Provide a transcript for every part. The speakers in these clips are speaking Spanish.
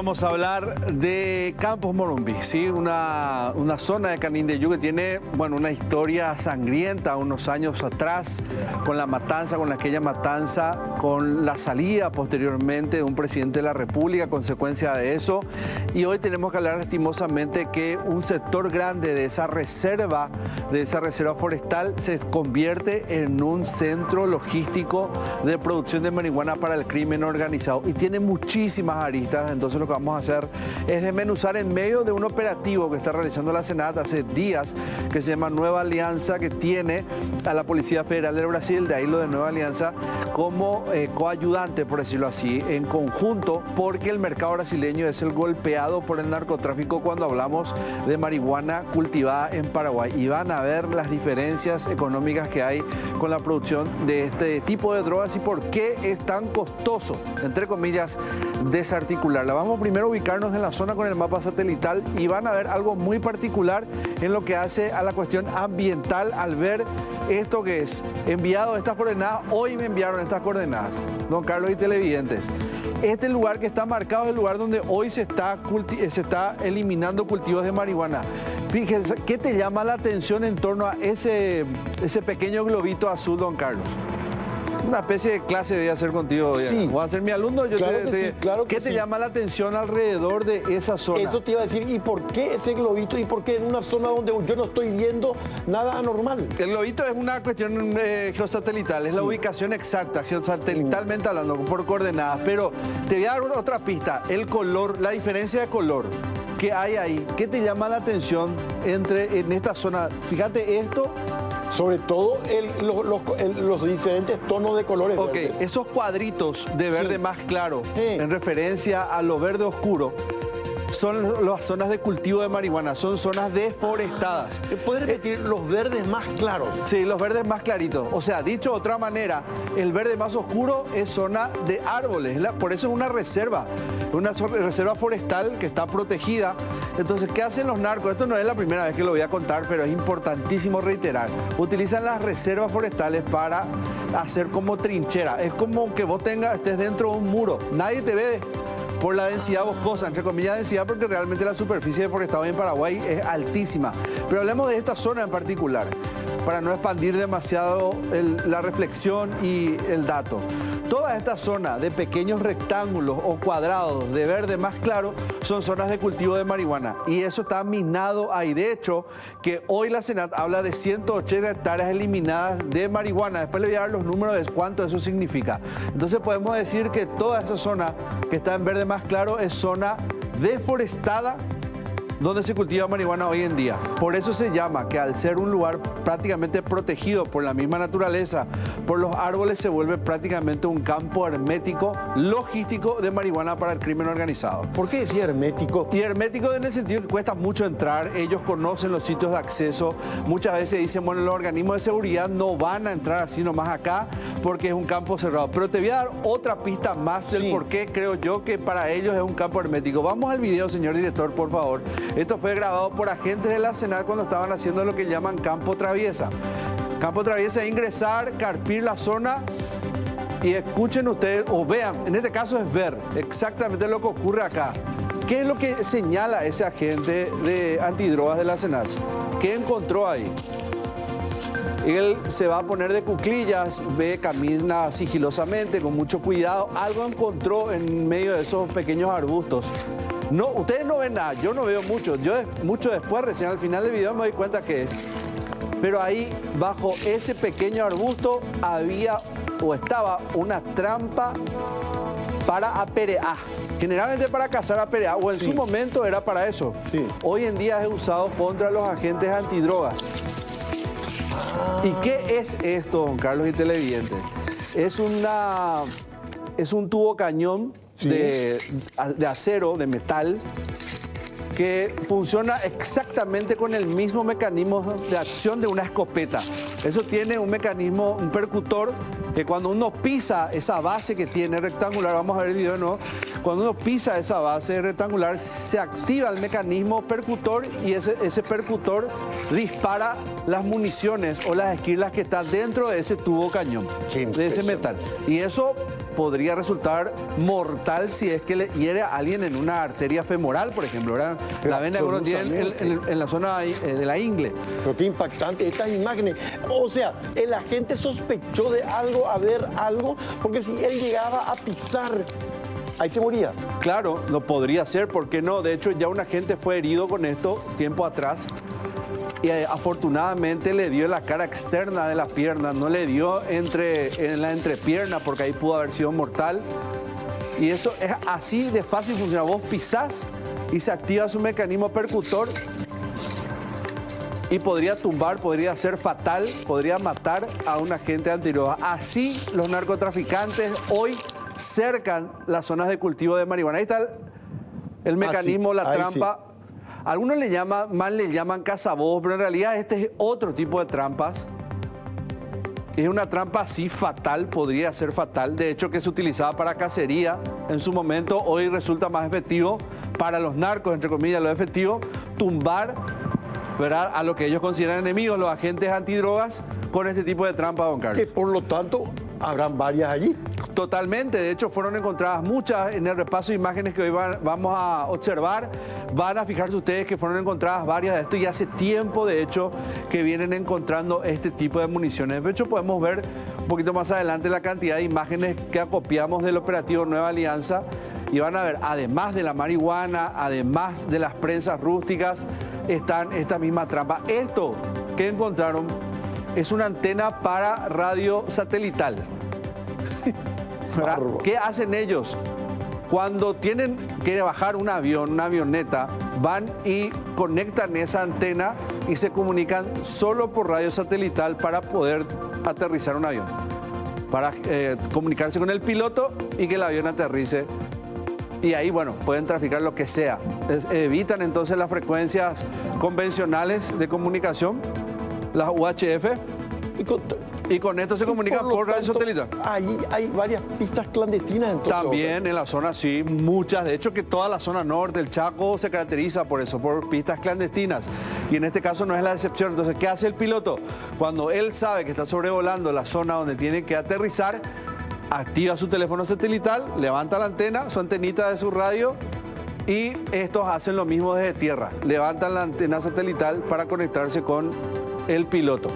vamos a hablar de Campos Morumbi, ¿sí? Una zona de Canindeyú que tiene, bueno, una historia sangrienta unos años atrás, con la matanza, con aquella matanza, con la salida posteriormente de un presidente de la República, consecuencia de eso. Y hoy tenemos que hablar lastimosamente que un sector grande de esa reserva forestal, se convierte en un centro logístico de producción de marihuana para el crimen organizado. Y tiene muchísimas aristas. Entonces lo que vamos a hacer es desmenuzar en medio de un operativo que está realizando la Senat hace días, que se llama Nueva Alianza, que tiene a la Policía Federal de Brasil, de ahí lo de Nueva Alianza, como coayudante, por decirlo así, en conjunto, porque el mercado brasileño es el golpeado por el narcotráfico cuando hablamos de marihuana cultivada en Paraguay. Y van a ver las diferencias económicas que hay con la producción de este tipo de drogas y por qué es tan costoso, entre comillas, desarticularla. Vamos primero a ubicarnos en la zona con el mapa satelital y van a ver algo muy particular en lo que hace a la cuestión ambiental al ver esto que es enviado estas coordenadas. Hoy me enviaron estas coordenadas, don Carlos y televidentes. Este lugar que está marcado es el lugar donde hoy se está eliminando cultivos de marihuana. Fíjense, ¿qué te llama la atención en torno a ese pequeño globito azul, don Carlos? Una especie de clase voy a hacer contigo. Sí. Voy a ser mi alumno. Claro que ¿Qué te llama la atención alrededor de esa zona? Eso te iba a decir. ¿Y por qué ese globito? ¿Y por qué en una zona donde yo no estoy viendo nada anormal? El globito es una cuestión geosatelital. Es la ubicación exacta, geosatelitalmente hablando, por coordenadas. Pero te voy a dar otra pista. El color, la diferencia de color que hay ahí. ¿Qué te llama la atención en esta zona? Fíjate esto. Sobre todo los diferentes tonos de colores. Ok, verdes. esos cuadritos de verde más claro, en referencia a lo verde oscuro, son las zonas de cultivo de marihuana, son zonas deforestadas. ¿Puedes repetir los verdes más claros? Sí, los verdes más claritos. O sea, dicho de otra manera, el verde más oscuro es zona de árboles. Por eso es una reserva forestal que está protegida. Entonces, ¿qué hacen los narcos? Esto no es la primera vez que lo voy a contar, pero es importantísimo reiterar. Utilizan las reservas forestales para hacer como trinchera. Es como que vos estés dentro de un muro. Nadie te ve por la densidad boscosa, entre comillas densidad, porque realmente la superficie deforestada en Paraguay es altísima. Pero hablemos de esta zona en particular, para no expandir demasiado la reflexión y el dato. Toda esta zona de pequeños rectángulos o cuadrados de verde más claro son zonas de cultivo de marihuana. Y eso está minado ahí. De hecho, que hoy la Senat habla de 180 hectáreas eliminadas de marihuana. Después le voy a dar los números de cuánto eso significa. Entonces podemos decir que toda esa zona que está en verde más claro es zona deforestada donde se cultiva marihuana hoy en día. Por eso se llama que al ser un lugar prácticamente protegido por la misma naturaleza, por los árboles, se vuelve prácticamente un campo hermético, logístico de marihuana para el crimen organizado. ¿Por qué decía hermético? Y hermético en el sentido que cuesta mucho entrar, ellos conocen los sitios de acceso, muchas veces dicen, bueno, los organismos de seguridad no van a entrar así nomás acá porque es un campo cerrado. Pero te voy a dar otra pista más del por qué creo yo que para ellos es un campo hermético. Vamos al video, señor director, por favor. Esto fue grabado por agentes de la Senat cuando estaban haciendo lo que llaman campo traviesa. Campo traviesa es ingresar, carpir la zona y escuchen ustedes o vean, en este caso es ver exactamente lo que ocurre acá. ¿Qué es lo que señala ese agente de antidrogas de la Senat? ¿Qué encontró ahí? Él se va a poner de cuclillas, camina sigilosamente, con mucho cuidado. Algo encontró en medio de esos pequeños arbustos. No, ustedes no ven nada, yo no veo mucho. Yo mucho después, recién al final del video, me doy cuenta que es. Pero ahí, bajo ese pequeño arbusto, había o estaba una trampa para apereá. Generalmente para cazar apereá, o en su momento era para eso. Sí. Hoy en día es usado contra los agentes antidrogas. ¿Y qué es esto, don Carlos y televidentes? Es un tubo cañón de acero, de metal, que funciona exactamente con el mismo mecanismo de acción de una escopeta. Eso tiene un mecanismo, un percutor, que cuando uno pisa esa base que tiene rectangular, vamos a ver el video, ¿no? Cuando uno pisa esa base rectangular, se activa el mecanismo percutor y ese percutor dispara las municiones o las esquirlas que están dentro de ese tubo cañón, de ese metal. Y eso podría resultar mortal si es que le hiere a alguien en una arteria femoral, por ejemplo, ¿verdad? La vena que uno tiene en la zona de la ingle. Pero qué impactante estas imágenes. O sea, el agente sospechó de algo, a ver algo, porque si él llegaba a pisar, ahí se moría. Claro, lo podría ser, ¿por qué no? De hecho, ya un agente fue herido con esto tiempo atrás y afortunadamente le dio en la cara externa de la pierna, no le dio en la entrepierna porque ahí pudo haber sido mortal. Y eso es así de fácil funciona. Vos pisás y se activa su mecanismo percutor y podría tumbar, podría ser fatal, podría matar a un agente antidroga. Así los narcotraficantes hoy cercan las zonas de cultivo de marihuana. Ahí está el mecanismo, la trampa. Sí. Algunos le llaman cazabobos, pero en realidad este es otro tipo de trampas. Es una trampa así fatal, podría ser fatal. De hecho, que se utilizaba para cacería en su momento, hoy resulta más efectivo para los narcos, entre comillas, lo efectivo, tumbar, ¿verdad?, a lo que ellos consideran enemigos, los agentes antidrogas, con este tipo de trampa, don Carlos. Que por lo tanto habrán varias allí. Totalmente, de hecho fueron encontradas muchas en el repaso de imágenes que hoy vamos a observar. Van a fijarse ustedes que fueron encontradas varias de esto y hace tiempo de hecho que vienen encontrando este tipo de municiones. De hecho podemos ver un poquito más adelante la cantidad de imágenes que acopiamos del operativo Nueva Alianza y van a ver, además de la marihuana, además de las prensas rústicas, están esta misma trampa. Esto que encontraron es una antena para radio satelital. ¿Qué hacen ellos? Cuando tienen que bajar un avión, una avioneta, van y conectan esa antena y se comunican solo por radio satelital para poder aterrizar un avión. Para comunicarse con el piloto y que el avión aterrice. Y ahí, bueno, pueden traficar lo que sea. Evitan entonces las frecuencias convencionales de comunicación, las UHF. Y con esto se comunica por radio satelital. Allí hay varias pistas clandestinas entonces. También en la zona, sí, muchas. De hecho, que toda la zona norte, el Chaco, se caracteriza por eso, por pistas clandestinas. Y en este caso no es la excepción. Entonces, ¿qué hace el piloto? Cuando él sabe que está sobrevolando la zona donde tiene que aterrizar, activa su teléfono satelital, levanta la antena, su antenita de su radio, y estos hacen lo mismo desde tierra. Levantan la antena satelital para conectarse con el piloto.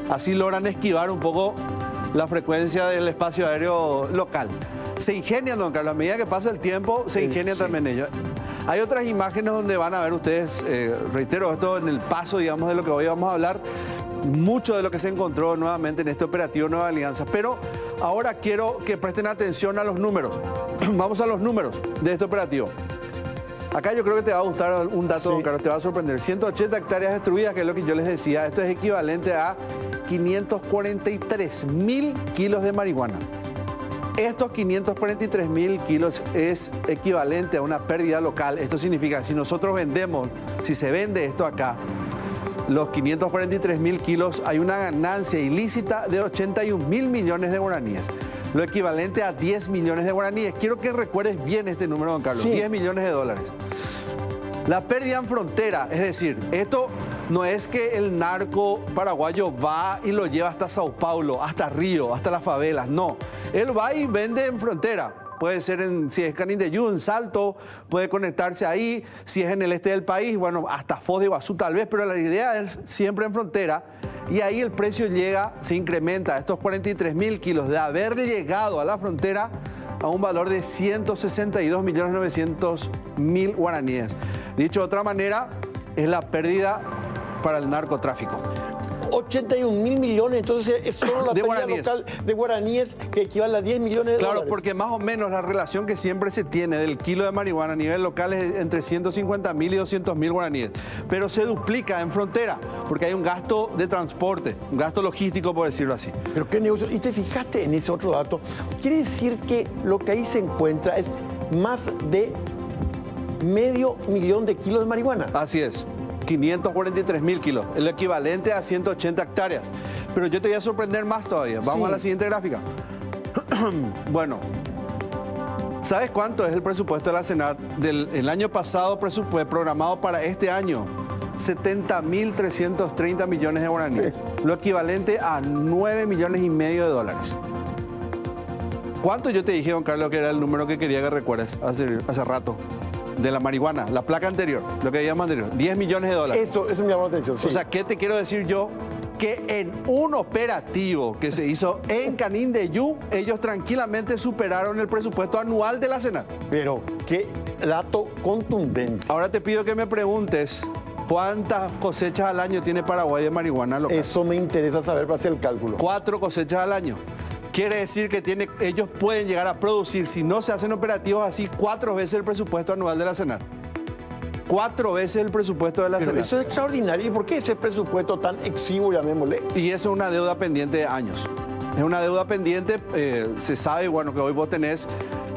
Así logran esquivar un poco la frecuencia del espacio aéreo local. Se ingenian, don Carlos, a medida que pasa el tiempo, se ingenian también ellos. Hay otras imágenes donde van a ver ustedes, reitero, esto en el paso, digamos, de lo que hoy vamos a hablar, mucho de lo que se encontró nuevamente en este operativo Nueva Alianza. Pero ahora quiero que presten atención a los números. Vamos a los números de este operativo. Acá yo creo que te va a gustar un dato, don Carlos, te va a sorprender. 180 hectáreas destruidas, que es lo que yo les decía. Esto es equivalente a 543.000 kilos de marihuana. Estos 543.000 kilos es equivalente a una pérdida local. Esto significa, si nosotros vendemos, si se vende esto acá, los 543.000 kilos, hay una ganancia ilícita de 81.000 millones de guaraníes. Lo equivalente a 10 millones de guaraníes. Quiero que recuerdes bien este número, don Carlos. Sí. 10 millones de dólares. La pérdida en frontera, es decir, esto no es que el narco paraguayo va y lo lleva hasta Sao Paulo, hasta Río, hasta las favelas. No, él va y vende en frontera. Puede ser si es Canindeyú, en Salto, puede conectarse ahí. Si es en el este del país, bueno, hasta Foz de Iguazú tal vez, pero la idea es siempre en frontera. Y ahí el precio llega, se incrementa a estos 43.000 kilos de haber llegado a la frontera a un valor de 162.900.000 guaraníes. Dicho de otra manera, es la pérdida para el narcotráfico. 81.000 millones, entonces es solo la pérdida local de guaraníes que equivale a 10 millones de dólares. Claro, porque más o menos la relación que siempre se tiene del kilo de marihuana a nivel local es entre 150.000 y 200.000 guaraníes. Pero se duplica en frontera, porque hay un gasto de transporte, un gasto logístico, por decirlo así. Pero qué negocio. Y te fijaste en ese otro dato. Quiere decir que lo que ahí se encuentra es más de 500.000 de kilos de marihuana. Así es. 543.000 kilos, el equivalente a 180 hectáreas. Pero yo te voy a sorprender más todavía. Vamos a la siguiente gráfica. Bueno, ¿sabes cuánto es el presupuesto de la Senat del año pasado programado para este año? 70.330 millones de guaraníes, lo equivalente a 9 millones y medio de dólares. ¿Cuánto yo te dije, don Carlos, que era el número que quería que recuerdes hace rato? De la marihuana, la placa anterior, lo que habíamos anterior, $10 millones. Eso me llamó la atención. Sí. O sea, ¿qué te quiero decir yo? Que en un operativo que se hizo en Canindeyú, ellos tranquilamente superaron el presupuesto anual de la Senat. Pero qué dato contundente. Ahora te pido que me preguntes cuántas cosechas al año tiene Paraguay de marihuana local. Eso me interesa saber para hacer el cálculo. 4 cosechas al año. Quiere decir que ellos pueden llegar a producir, si no se hacen operativos así, 4 veces el presupuesto anual de la Senat. 4 veces el presupuesto de la Senat. Eso es extraordinario. ¿Y por qué ese presupuesto tan exiguo, llamémosle? Y eso es una deuda pendiente de años. Es una deuda pendiente, se sabe, bueno, que hoy vos tenés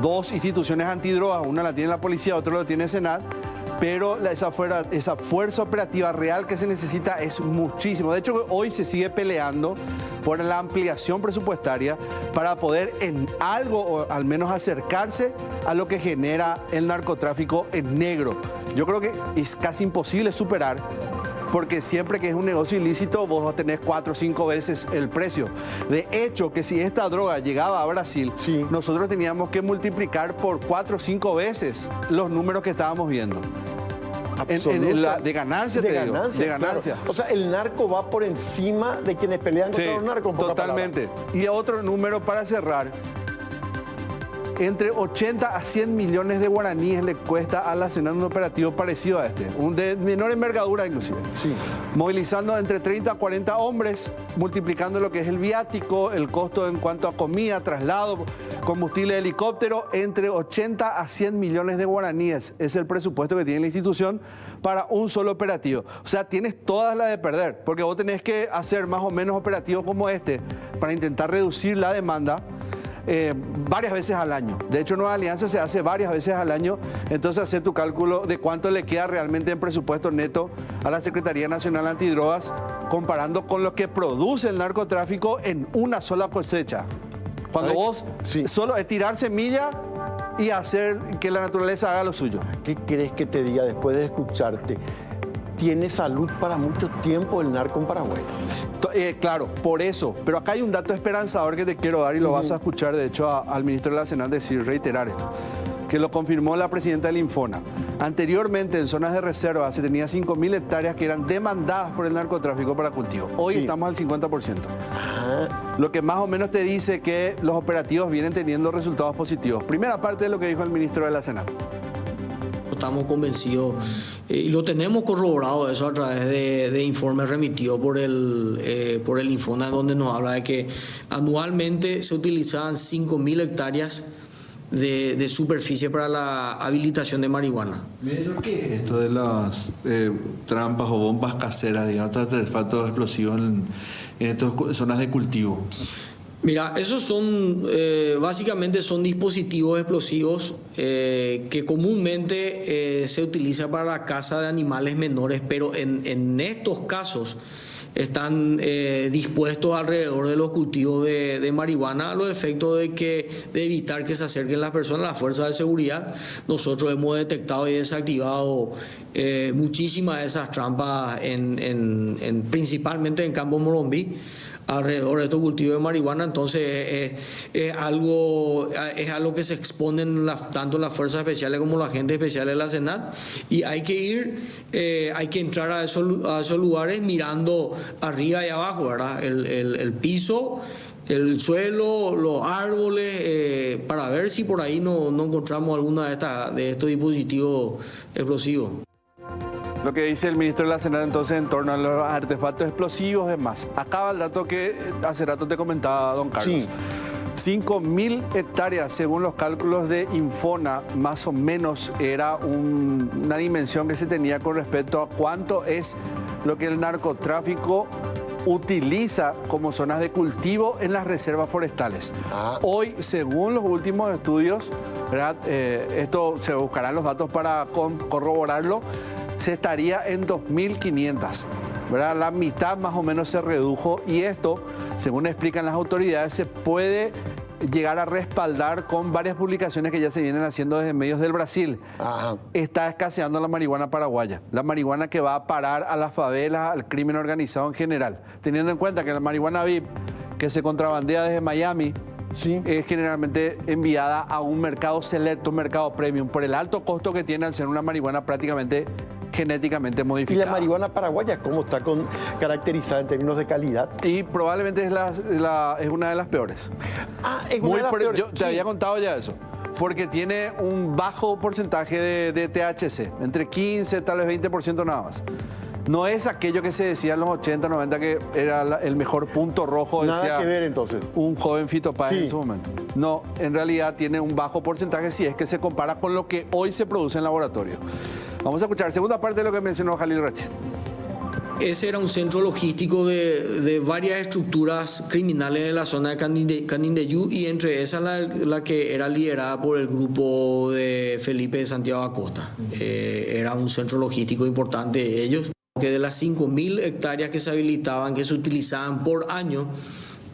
2 instituciones antidrogas, una la tiene la policía, otra lo tiene Senat, pero esa fuerza operativa real que se necesita es muchísimo. De hecho, hoy se sigue peleando por la ampliación presupuestaria para poder en algo, o al menos acercarse a lo que genera el narcotráfico en negro. Yo creo que es casi imposible superar, porque siempre que es un negocio ilícito vos tenés 4 o 5 veces el precio. De hecho, que si esta droga llegaba a Brasil, sí, nosotros teníamos que multiplicar por 4 o 5 veces los números que estábamos viendo. De ganancia, te digo. De ganancia. Claro. O sea, el narco va por encima de quienes pelean contra los narcos. Totalmente. Y otro número para cerrar. Entre 80 a 100 millones de guaraníes le cuesta a la Senat un operativo parecido a este, un de menor envergadura inclusive. Sí. Movilizando entre 30 a 40 hombres, multiplicando lo que es el viático, el costo en cuanto a comida, traslado, combustible de helicóptero, entre 80 a 100 millones de guaraníes es el presupuesto que tiene la institución para un solo operativo. O sea, tienes todas las de perder, porque vos tenés que hacer más o menos operativos como este para intentar reducir la demanda. Varias veces al año. De hecho, Nueva Alianza se hace varias veces al año. Entonces, hacer tu cálculo de cuánto le queda realmente en presupuesto neto a la Secretaría Nacional Antidrogas, comparando con lo que produce el narcotráfico en una sola cosecha. Cuando vos solo es tirar semilla y hacer que la naturaleza haga lo suyo. ¿Qué crees que te diga después de escucharte? ¿Tiene salud para mucho tiempo el narco en Paraguay? Claro, por eso. Pero acá hay un dato esperanzador que te quiero dar y lo vas a escuchar, de hecho, al ministro de la Senat reiterar esto, que lo confirmó la presidenta del Infona. Anteriormente, en zonas de reserva, se tenía 5.000 hectáreas que eran demandadas por el narcotráfico para cultivo. Hoy estamos al 50%. Lo que más o menos te dice que los operativos vienen teniendo resultados positivos. Primera parte de lo que dijo el ministro de la Senat. Estamos convencidos y lo tenemos corroborado eso a través de informes remitidos por el Infona, donde nos habla de que anualmente se utilizaban 5.000 hectáreas de superficie para la habilitación de marihuana. ¿Qué es esto de las trampas o bombas caseras, digamos, artefactos explosivos en estas zonas de cultivo? Mira, esos son, básicamente son dispositivos explosivos que comúnmente se utilizan para la caza de animales menores, pero en estos casos están dispuestos alrededor de los cultivos de marihuana a los efectos de evitar que se acerquen las personas, las fuerzas de seguridad. Nosotros hemos detectado y desactivado muchísimas de esas trampas principalmente en Campo Morombí, alrededor de estos cultivos de marihuana. Entonces es algo que se exponen tanto las fuerzas especiales como los agentes especiales de la Senat, y hay que entrar a esos lugares mirando arriba y abajo, ¿verdad? El piso, el suelo, los árboles, para ver si por ahí no encontramos alguna de estos dispositivos explosivos. Lo que dice el ministro de la Senat entonces en torno a los artefactos explosivos es más. Acaba el dato que hace rato te comentaba don Carlos. Sí. 5.000 hectáreas, según los cálculos de Infona, más o menos era una dimensión que se tenía con respecto a cuánto es lo que el narcotráfico utiliza como zonas de cultivo en las reservas forestales. Hoy, según los últimos estudios, ¿verdad? Esto se buscarán los datos para corroborarlo, se estaría en 2.500, ¿verdad? La mitad más o menos se redujo, y esto, según explican las autoridades, se puede llegar a respaldar con varias publicaciones que ya se vienen haciendo desde medios del Brasil. Está escaseando la marihuana paraguaya, la marihuana que va a parar a las favelas, al crimen organizado en general, teniendo en cuenta que la marihuana VIP que se contrabandea desde Miami Sí. es generalmente enviada a un mercado selecto, un mercado premium, por el alto costo que tiene al ser una marihuana prácticamente genéticamente ¿Y modificada. la marihuana paraguaya cómo está caracterizada en términos de calidad? Y probablemente es una de las peores. Ah, es una de las peores. Yo te Sí. había contado ya eso. Porque tiene un bajo porcentaje de THC, entre 15 tal vez 20% nada más. No es aquello que se decía en los 80, 90 que era el mejor punto rojo, Nada decía que ver entonces. un joven Fito Páez Sí. en su momento. No, en realidad tiene un bajo porcentaje si es que se compara con lo que hoy se produce en laboratorio. Vamos a escuchar segunda parte de lo que mencionó Jalil Rachid. Ese era un centro logístico de varias estructuras criminales de la zona de Canindeyú, y entre esas la que era liderada por el grupo de Felipe de Santiago Acosta. Era un centro logístico importante de ellos, que de las 5.000 hectáreas que se habilitaban, que se utilizaban por año,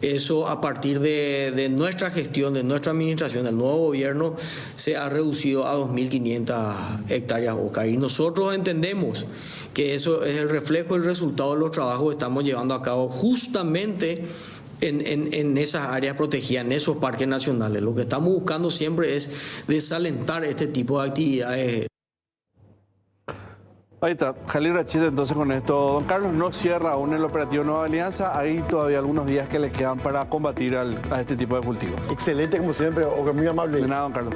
eso a partir de nuestra gestión, de nuestra administración, del nuevo gobierno, se ha reducido a 2.500 hectáreas, Oscar. Y nosotros entendemos que eso es el reflejo, el resultado de los trabajos que estamos llevando a cabo justamente en esas áreas protegidas, en esos parques nacionales. Lo que estamos buscando siempre es desalentar este tipo de actividades. Ahí está, Jalil Rachid. Entonces con esto, don Carlos no cierra aún el operativo Nueva Alianza. Hay todavía algunos días que le quedan para combatir a este tipo de cultivos. Excelente como siempre, o muy amable. De nada, don Carlos.